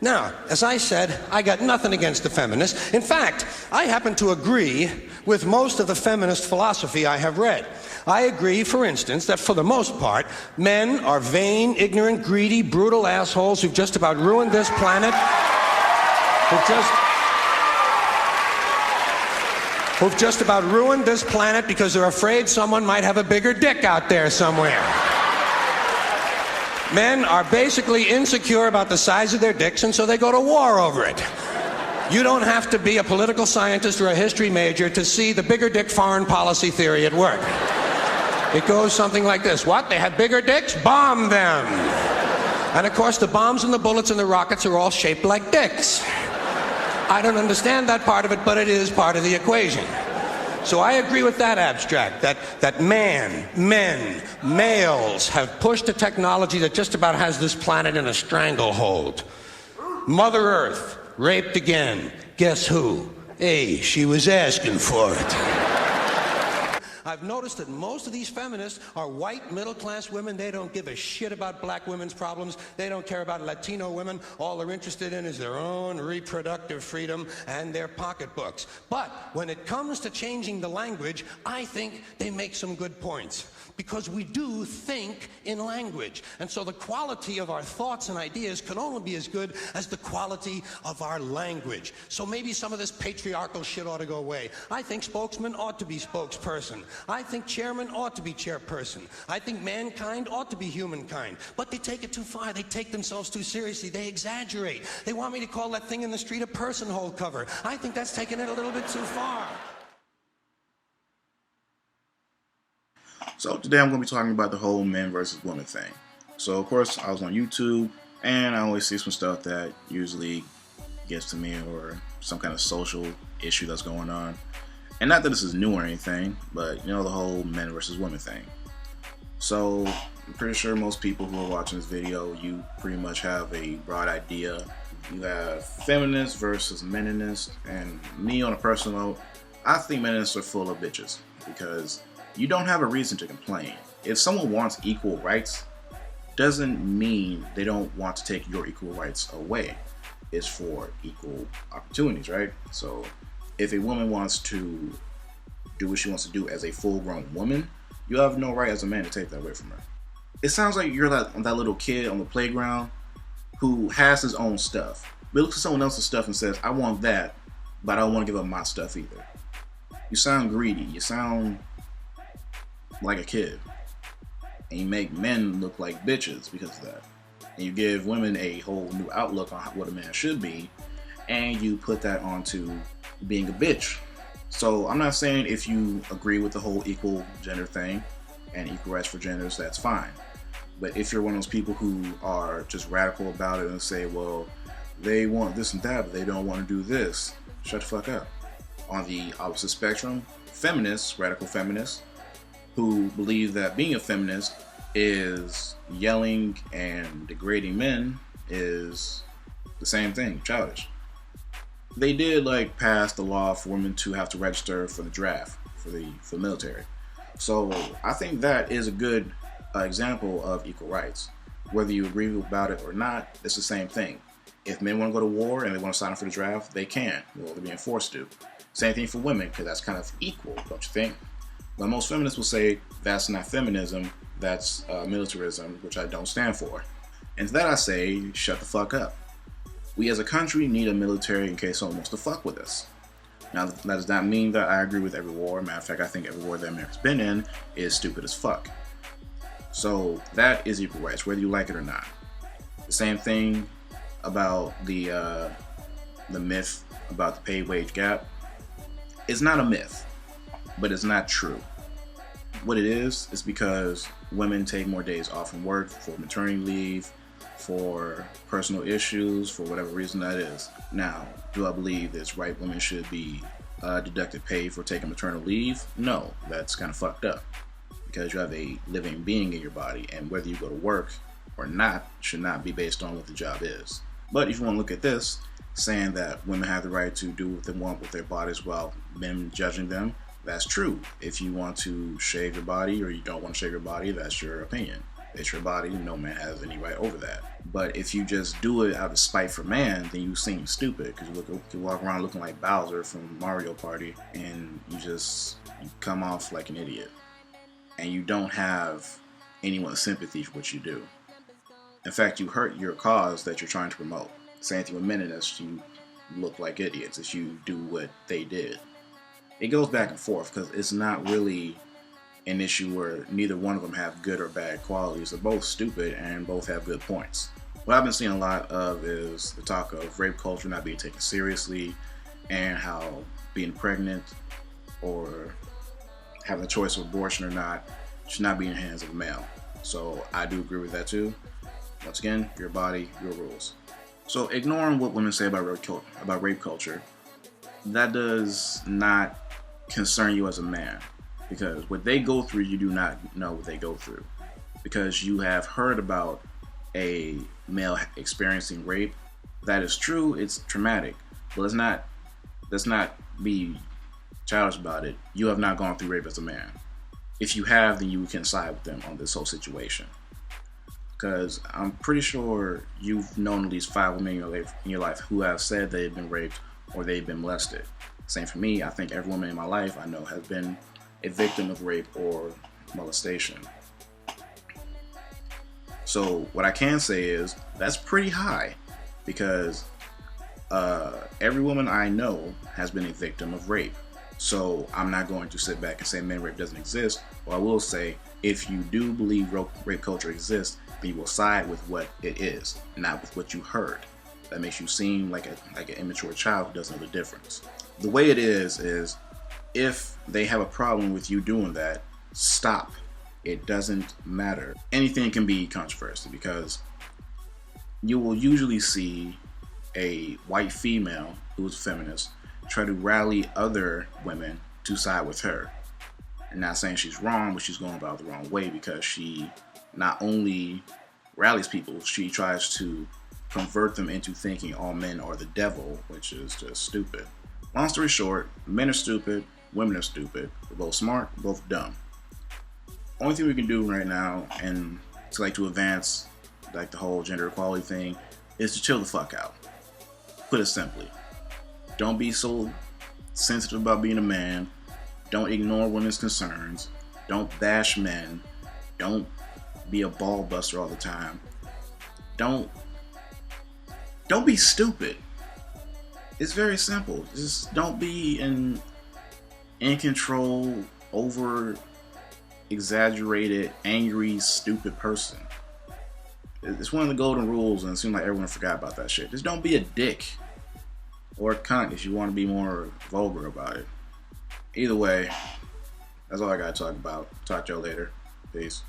Now, as I said, I got nothing against the feminists. In fact, I happen to agree with most of the feminist philosophy I have read. I agree, for instance, that for the most part, men are vain, ignorant, greedy, brutal assholes who've just about ruined this planet, who've just about ruined this planet because they're afraid someone might have a bigger dick out there somewhere. Men are basically insecure about the size of their dicks, and so they go to war over it. You don't have to be a political scientist or a history major to see the bigger dick foreign policy theory at work. It goes something like this. What? They have bigger dicks? Bomb them! And of course, the bombs and the bullets and the rockets are all shaped like dicks. I don't understand that part of it, but it is part of the equation. So I agree with that abstract, that males have pushed a technology that just about has this planet in a stranglehold. Mother Earth, raped again. Guess who? Hey, she was asking for it. I've noticed that most of these feminists are white, middle-class women. They don't give a shit about black women's problems. They don't care about Latino women. All they're interested in is their own reproductive freedom and their pocketbooks. But when it comes to changing the language, I think they make some good points. Because we do think in language. And so the quality of our thoughts and ideas can only be as good as the quality of our language. So maybe some of this patriarchal shit ought to go away. I think spokesman ought to be spokesperson. I think chairman ought to be chairperson. I think mankind ought to be humankind. But they take it too far. They take themselves too seriously. They exaggerate. They want me to call that thing in the street a personhole cover. I think that's taking it a little bit too far. So today I'm going to be talking about the whole men versus women thing. So of course I was on YouTube and I always see some stuff that usually gets to me, or some kind of social issue that's going on. And not that this is new or anything, but you know, the whole men versus women thing. So I'm pretty sure most people who are watching this video, you pretty much have a broad idea. You have feminists versus meninists, and me on a personal note, I think meninists are full of bitches, because you don't have a reason to complain. If someone wants equal rights, doesn't mean they don't want to take your equal rights away. It's for equal opportunities, right? So if a woman wants to do what she wants to do as a full-grown woman, you have no right as a man to take that away from her. It sounds like you're that little kid on the playground who has his own stuff, but looks at someone else's stuff and says, I want that, but I don't want to give up my stuff either. You sound greedy. You sound like a kid, and you make men look like bitches because of that, and you give women a whole new outlook on what a man should be, and you put that onto being a bitch. So I'm not saying if you agree with the whole equal gender thing and equal rights for genders, that's fine, but if you're one of those people who are just radical about it and say, well, they want this and that but they don't want to do this, shut the fuck up. On the opposite spectrum, feminists, radical feminists, who believe that being a feminist is yelling and degrading men is the same thing, childish. They did pass the law for women to have to register for the draft for the military. So I think that is a good example of equal rights. Whether you agree about it or not, it's the same thing. If men want to go to war and they want to sign up for the draft, they can. Well, they're being forced to. Same thing for women, because that's kind of equal, don't you think? But most feminists will say that's not feminism, that's militarism, which I don't stand for. And to that I say, shut the fuck up. We as a country need a military in case someone wants to fuck with us. Now, that does not mean that I agree with every war. Matter of fact, I think every war that America's been in is stupid as fuck. So that is equal rights, whether you like it or not. The same thing about the myth about the pay wage gap. It's not a myth, but it's not true. What it is because women take more days off from work for maternity leave, for personal issues, for whatever reason that is. Now, do I believe it's right women should be deducted pay for taking maternal leave? No, that's kind of fucked up, because you have a living being in your body, and whether you go to work or not should not be based on what the job is. But if you want to look at this, saying that women have the right to do what they want with their bodies while men judging them, that's true. If you want to shave your body or you don't want to shave your body, that's your opinion. It's your body. No man has any right over that. But if you just do it out of spite for man, then you seem stupid, because you walk around looking like Bowser from Mario Party, and you come off like an idiot. And you don't have anyone's sympathy for what you do. In fact, you hurt your cause that you're trying to promote. Same thing with Meninists, you look like idiots if you do what they did. It goes back and forth, because it's not really an issue where neither one of them have good or bad qualities. They're both stupid and both have good points. What I've been seeing a lot of is the talk of rape culture not being taken seriously, and how being pregnant or having a choice of abortion or not should not be in the hands of a male. So I do agree with that too. Once again, your body, your rules. So ignoring what women say about rape culture, that does not concern you as a man, because what they go through, you do not know what they go through, because you have heard about a male experiencing rape. That is true, it's traumatic, but let's not be childish about it. You have not gone through rape as a man. If you have, then you can side with them on this whole situation, because I'm pretty sure you've known at least 5 women in your life who have said they've been raped or they've been molested. Same for me. I think every woman in my life I know has been a victim of rape or molestation. So what I can say is that's pretty high, because every woman I know has been a victim of rape. So I'm not going to sit back and say men rape doesn't exist. Well, I will say, if you do believe rape culture exists, then you will side with what it is, not with what you heard. That makes you seem like an immature child who doesn't know the difference. The way it is if they have a problem with you doing that, stop. It doesn't matter. Anything can be controversial, because you will usually see a white female who is a feminist try to rally other women to side with her. I'm not saying she's wrong, but she's going about it the wrong way, because she not only rallies people, she tries to convert them into thinking all men are the devil, which is just stupid. Long story short, men are stupid, women are stupid. We're both smart, both dumb. Only thing we can do right now, and to advance like the whole gender equality thing, is to chill the fuck out. Put it simply. Don't be so sensitive about being a man. Don't ignore women's concerns. Don't bash men. Don't be a ball buster all the time. Don't be stupid. It's very simple. Just don't be an in control, over exaggerated, angry, stupid person. It's one of the golden rules, and it seems like everyone forgot about that shit. Just don't be a dick or a cunt if you want to be more vulgar about it. Either way, that's all I gotta talk about. Talk to y'all later. Peace.